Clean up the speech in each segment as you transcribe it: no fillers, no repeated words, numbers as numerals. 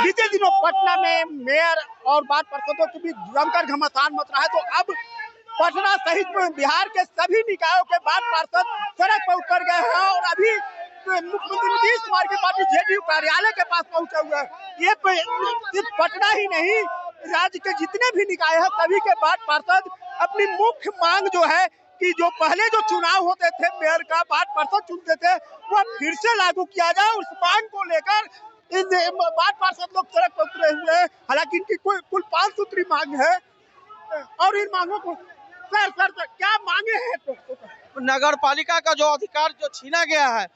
बीते दिनों पटना में मेयर और वार्ड पार्षदों के बीच जमकर घमासान मच रहा है, तो अब पटना सहित बिहार के सभी निकायों के वार्ड पार्षद सड़क पर उतर गए हैं और अभी मुख्यमंत्री नीतीश कुमार की पार्टी जेडीयू कार्यालय के पास पहुंचे हुए हैं। ये सिर्फ पटना ही नहीं, राज्य के जितने भी निकाय हैं सभी के वार्ड पार्षद अपनी मुख्य मांग जो है कि जो पहले जो चुनाव होते थे मेयर का वार्ड पार्षद चुनते थे वो फिर से लागू किया जाए, उस मांग को लेकर इन वार्ड पार्षद लोग सड़क पर उतरे हुए हैं। हालांकि इनकी कुल 5 सूत्री मांग है और इन मांगों को सर क्या मांगे हैं? तो नगर पालिका का जो अधिकार जो छीना गया है,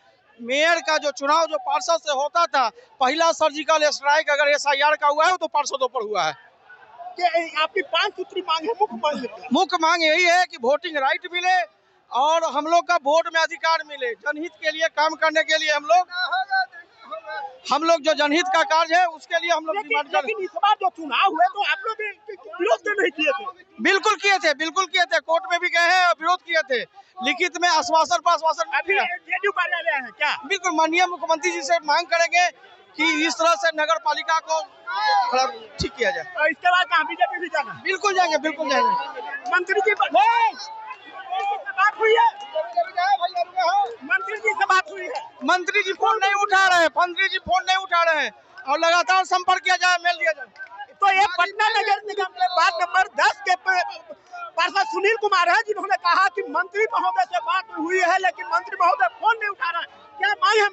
मेयर का जो चुनाव जो पार्षद से होता था, पहला सर्जिकल स्ट्राइक अगर SIR का हुआ है तो पार्षदों पर हुआ है। आपकी 5 सूत्री मांग है, मुख्य मांग यही है कि वोटिंग राइट मिले और हम लोग का वोट में अधिकार मिले। जनहित के लिए काम करने के लिए हम लोग जो जनहित का कार्य है उसके लिए हम लोग डिमांड कर। लेकिन इस बार जो चुनाव हुए तो आप लोग विरोध नहीं किए थे? बिल्कुल किए थे, कोर्ट में भी गए हैं और विरोध किए थे, लिखित में आश्वासन अभी जेडीयू कार्यालय है क्या? बिल्कुल माननीय मुख्यमंत्री जी से मांग करेंगे कि इस तरह से नगर पालिका को ठीक किया जाए। और इसके बाद कहाँ बीजेपी भी जाना? बिल्कुल जाएंगे। मंत्री जी से बात हुई है? मंत्री जी से बात हुई है? मंत्री जी फोन नहीं उठा रहे हैं और लगातार संपर्क किया जाए, मेल दिया जाए। तो ये पटना नगर निगम के वार्ड नंबर 10 के पार्षद सुनील कुमार है, जिन्होंने कहा कि मंत्री महोदय से बात हुई है लेकिन मंत्री महोदय फोन नहीं उठा रहा है। क्या मांग है?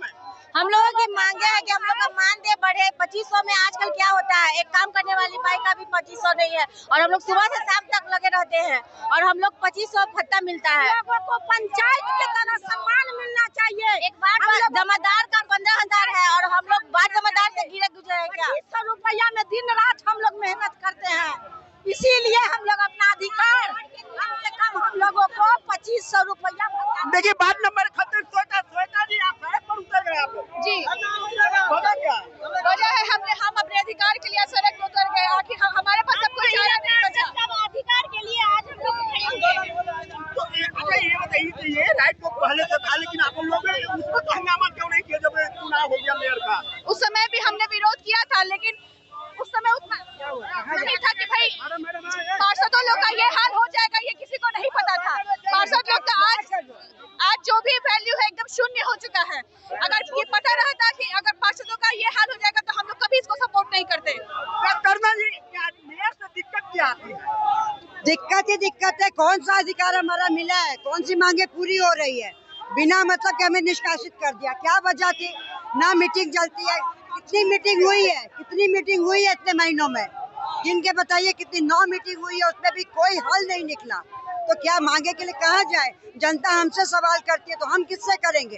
हम लोगों की मांगे है कि हम लोग का मानदेय बढ़े। 2500 में आजकल क्या होता है, एक काम करने वाली बाई का भी 2500 नहीं है और हम लोग सुबह से शाम तक लगे रहते हैं और हम लोग 2500 भत्ता मिलता है। को पंचायत के तरह सम्मान मिलना चाहिए। एक बार जमादार का 15,000 है और हम लोग बार जमादार से गिरे गुजरे हैं। क्या 2500 रुपया में दिन रात हम लोग मेहनत करते हैं, इसीलिए हम लोग अपना अधिकार कम से कम हम लोगों को 2500 रुपया। देखिए वार्ड नंबर 31 श्वेता जी, आप सड़क पर उतर गए आप जी। वजह है हम अपने अधिकार के लिए सड़क पर उतर गए। आखिर हमारे पास सब कुछ चारा नहीं बचा। अधिकार के लिए आज हम लोग खड़े ये बताइए, ये राइट को पहले से था लेकिन आप लोग उसको तो हंगामा क्यों नहीं किया जब चुनाव हो गया मेयर का? उस समय भी हमने विरोध किया था, लेकिन उस समय उतना नहीं था कि भाई पार्षदों लोग का ये हाल हो जाएगा, ये किसी को नहीं पता था। पार्षद लोग का आज जो भी वैल्यू है एकदम शून्य हो चुका है। अगर ये पता रहता कि अगर पार्षदों का ये हाल हो जाएगा तो हम लोग कभी इसको सपोर्ट नहीं करते। करना जी, मेयर से दिक्कत क्या आती है? दिक्कत है। कौन सा अधिकार हमारा मिला है, कौन सी मांगे पूरी हो रही है? बिना मतलब के हमें निष्कासित कर दिया। क्या वजह थी? ना मीटिंग चलती है। कितनी मीटिंग हुई है इतने महीनों में? जिनके बताइए कितनी 9 मीटिंग हुई है, उसमें भी कोई हल नहीं निकला। तो क्या मांगे के लिए कहाँ जाए? जनता हमसे सवाल करती है तो हम किससे करेंगे?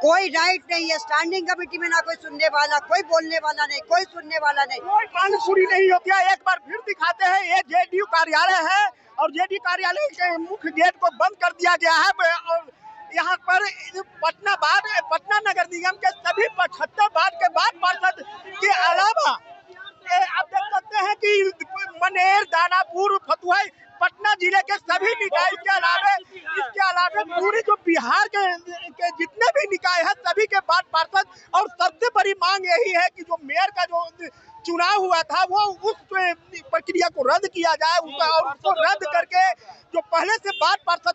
कोई राइट नहीं है। स्टैंडिंग कमेटी में ना कोई सुनने वाला, कोई बोलने वाला नहीं, कोई सुनने वाला नहीं। कोई मांग पूरी नहीं होती है। एक बार फिर दिखाते हैं, ये जेडीयू कार्यालय है और जेडीयू कार्यालय के मुख्य गेट को बंद कर दिया गया है और यहाँ पर पटना नगर निगम के सभी 75 वार्ड के वार्ड पार्षद के अलावा आप देख सकते हैं कि मनेर, दानापुर, फतुहा, पटना जिले के सभी निकाय के अलावा पूरी जो बिहार के जितने भी निकाय हैं सभी के वार्ड पार्षद। और सबसे बड़ी मांग यही है कि जो मेयर का जो चुनाव हुआ था वो उस प्रक्रिया को रद्द किया जाए और उसको रद्द करके जो पहले से वार्ड पार्षद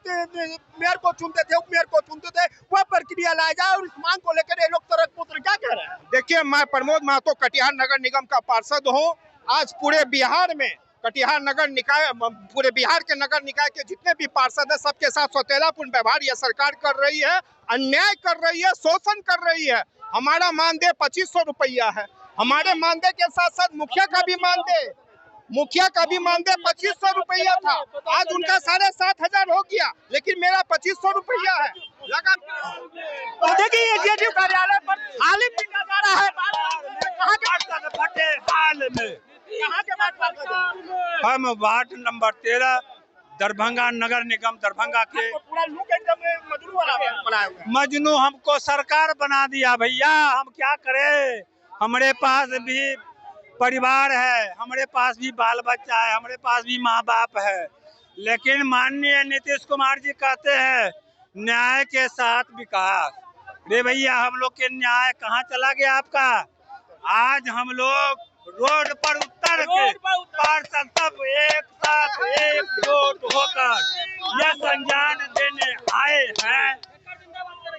मेयर को चुनते थे, उप मेयर को चुनते थे, वह प्रक्रिया लाया जाए। और इस मांग को लेकर ये लोग सड़क पर क्या कह रहे हैं? देखिए, मैं प्रमोद महतो कटिहार नगर निगम का पार्षद हूँ। आज पूरे बिहार में कटिहार नगर निकाय, पूरे बिहार के नगर निकाय के जितने भी पार्षद हैं सबके साथ सौतेलापूर्ण व्यवहार यह सरकार कर रही है, अन्याय कर रही है, शोषण कर रही है। हमारा मानदेय 2500 रुपया है। हमारे मानदेय के साथ साथ मुखिया का भी मानदेय 2500 रुपया था। आज उनका 7,500 हो गया, लेकिन मेरा 2500 रुपया है। तो देखिए ये जेडीयू कार्यालय पर खाली पीटा जा रहा है। कहाँ के हाल में हम वार्ड नंबर 13 दरभंगा नगर निगम दरभंगा के पूरा लुक एकदम मजनू वाला बनाया हुआ है। मजनू हमको सरकार बना दिया भैया, हम क्या करें? हमारे पास भी परिवार है, हमारे पास भी बाल बच्चा है, हमारे पास भी माँ बाप है, लेकिन माननीय नीतीश कुमार जी कहते हैं न्याय के साथ विकास। रे भैया, हम लोग के न्याय कहाँ चला गया आपका? आज हम लोग रोड पर उतर के पार्षद सब एक साथ एकजुट होकर यह संज्ञान देने आए हैं।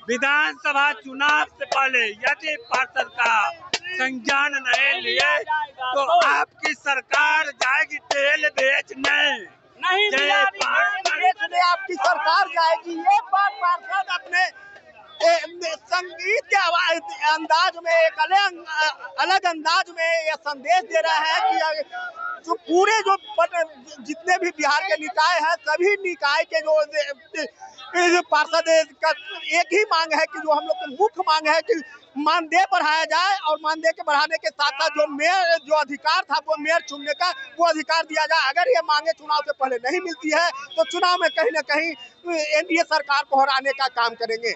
विधानसभा चुनाव से पहले यदि पार्षद का संज्ञान नहीं लिए तो आपकी सरकार जाएगी तेल बेचने। बेचने आपकी सरकार जाएगी। ये बात पार्षद अपने संगीत के अंदाज में एक अलग अंदाज में यह संदेश दे रहा है कि जो पूरे जो जितने भी बिहार के निकाय हैं सभी निकाय के जो पार्षद का एक ही मांग है कि जो हम लोग की मुख्य मांग है कि मानदेय बढ़ाया जाए और मानदेय के बढ़ाने के साथ साथ जो मेयर जो अधिकार था वो मेयर चुनने का वो अधिकार दिया जाए। अगर ये मांगे चुनाव से पहले नहीं मिलती है तो चुनाव में कहीं न कहीं एनडीए सरकार को हराने का काम करेंगे।